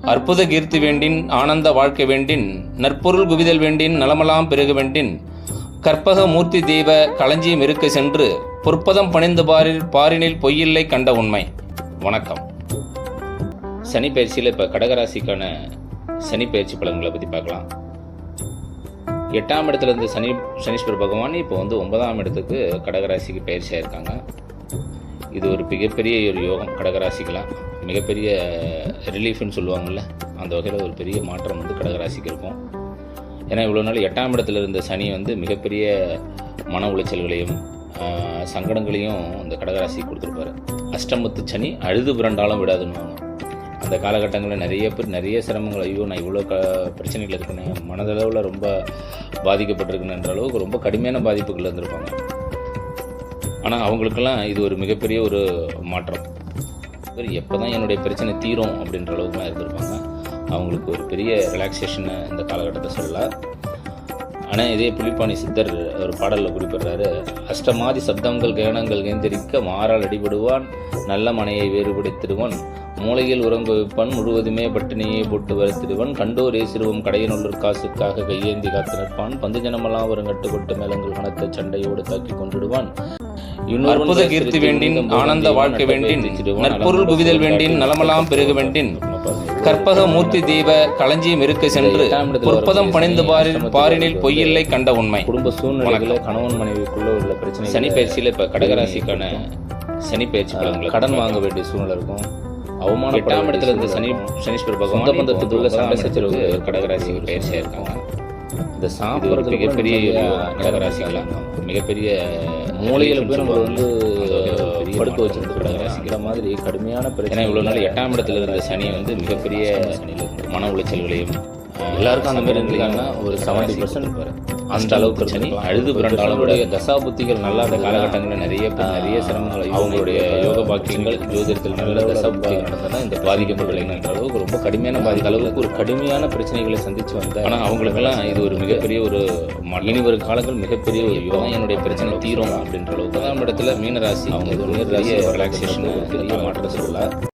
அற்புத கீர்த்தி வேண்டின் ஆனந்த வாழ்க்கை வேண்டின் நற்பொருள் குவிதல் வேண்டின் நலமெல்லாம் பெருக வேண்டின் கற்பக மூர்த்தி தெய்வ களஞ்சியம் இருக்க சென்று பொற்பதம் பணிந்து பாரினில் பொய்யில்லை கண்ட உண்மை. வணக்கம். சனி பயிற்சியில் இப்போ கடகராசிக்கான சனி பயிற்சி பலன்களை பற்றி பார்க்கலாம். 8ஆம் இடத்துல இருந்து சனீஸ்வர பகவான் இப்போ 9ஆம் இடத்துக்கு கடகராசிக்கு பயிற்சியாக இருக்காங்க. இது ஒரு மிகப்பெரிய ஒரு யோகம். கடகராசிக்கெலாம் மிகப்பெரிய ரிலீஃப்னு சொல்லுவாங்கள்ல, அந்த வகையில் ஒரு பெரிய மாற்றம் கடகராசிக்கு இருக்கும். ஏன்னா இவ்வளோ நாள் 8ஆம் இடத்துல இருந்த சனி மிகப்பெரிய மன உளைச்சல்களையும் சங்கடங்களையும் இந்த கடகராசிக்கு கொடுத்துருப்பாரு. அஷ்டமத்து சனி அழுது புரண்டாலும் விடாதுன்னுவாங்க. அந்த காலகட்டங்களில் நிறைய பேர் நிறைய சிரமங்கள், ஐயோ நான் இவ்வளோ பிரச்சனைகள் இருக்குன்னு மனதளவில் ரொம்ப பாதிக்கப்பட்டிருக்குன்ற அளவுக்கு ரொம்ப கடுமையான பாதிப்புகள் இருந்திருப்பாங்க. ஆனால் அவங்களுக்கெல்லாம் இது ஒரு மிகப்பெரிய ஒரு மாற்றம். எப்போ தான் என்னுடைய பிரச்சனை தீரும் அப்படின்ற அளவுக்குலாம் இருந்திருப்பாங்க. அவங்களுக்கு ஒரு பெரிய ரிலாக்ஸேஷனை இந்த காலகட்டத்தை சொல்லலாம். ஆனால் இதே புலிப்பாணி சித்தர் ஒரு பாடலில் குறிப்பிடுறாரு, அஷ்டமாதி சப்தங்கள் கேணங்கள் கேந்திரிக்க மாறால் அடிபடுவான், நல்ல மனையை வேறுபடுத்திடுவான், மூளையில் உறங்க வைப்பான், முழுவதுமே பட்டினியை போட்டு வருத்திடுவான், கண்டோரே சிறுவம் கடையனுள்ளூர் காசுக்காக கையேந்தி காத்து நிற்பான், பந்து ஜனமெல்லாம் ஒரு கட்டுப்பட்டு மேலங்கள் கனத்த சண்டையோடு தாக்கி கொண்டுடுவான், அற்புத கீர்த்தி வேண்டின் ஆனந்த வாழ்க்கை வேண்டின் நற்பொருள் குவிதல் வேண்டின் நலமெல்லாம் பெருக வேண்டின் கற்பக மூர்த்தி தெய்வ களஞ்சியம் இருக்க சென்று பொற்பதம் பணிந்து பாரினில் பொய்யில்லை கண்ட உண்மை. குடும்ப சூழ்நிலைகளை கணவன் மனைவிக்குள்ள உள்ள பிரச்சனை. சனி பயிற்சியில் இப்போ கடகராசிக்கான சனி பயிற்சி பலன்கள் கடன் வாங்க வேண்டிய சூழ்நிலை இருக்கும். அவமான 8ஆம் இடத்துல இருந்து சனீஸ்வர பகவான் சொந்த பந்தத்துக்குள்ள சண்டை சச்சரவு கடகராசிக்கு பயிற்சியாக இருக்காங்க. இந்த சாப்பிட்றது மிகப்பெரிய கடகராசிகளாக மிகப்பெரிய மூளையில் பேர் படுக்க வச்சிருந்து கடகராசிக்கிற மாதிரி கடுமையான பிரச்சனை. இவ்வளோ நாள் 8ஆம் இடத்துல இருந்த சனி மிகப்பெரிய மன உளைச்சல்களையும் எல்லாருக்கும் அந்த மாதிரி இருந்திருக்காங்கன்னா ஒரு 70% அந்த அளவுக்கு சனி அழுது புரண்டாளங்களுடைய தசாபுத்திகள் நல்லா அந்த காலகட்டங்களில் நிறைய சிரமங்கள், அவங்களுடைய யோக பாக்கியங்கள் ஜோதிடத்தில் நல்ல தசாபுத்திகள் நடந்தால் இந்த பாதிக்கப்படலைங்கிற அளவுக்கு ரொம்ப கடுமையான அளவுக்கு ஒரு கடுமையான பிரச்சனைகளை சந்திச்சு வந்தார். ஆனால் அவங்களுக்கெல்லாம் இது ஒரு மிகப்பெரிய ஒரு இனி வரும் காலங்கள் மிகப்பெரிய ஒரு யோகம், என்னுடைய பிரச்சனை தீரும் அப்படின்ற அளவுக்கு. 9ஆம் இடத்துல மீனராசி அவங்க ஒரு ரிலாக்ஸேஷன் பெரிய மாற்றம் சொல்லலாம்.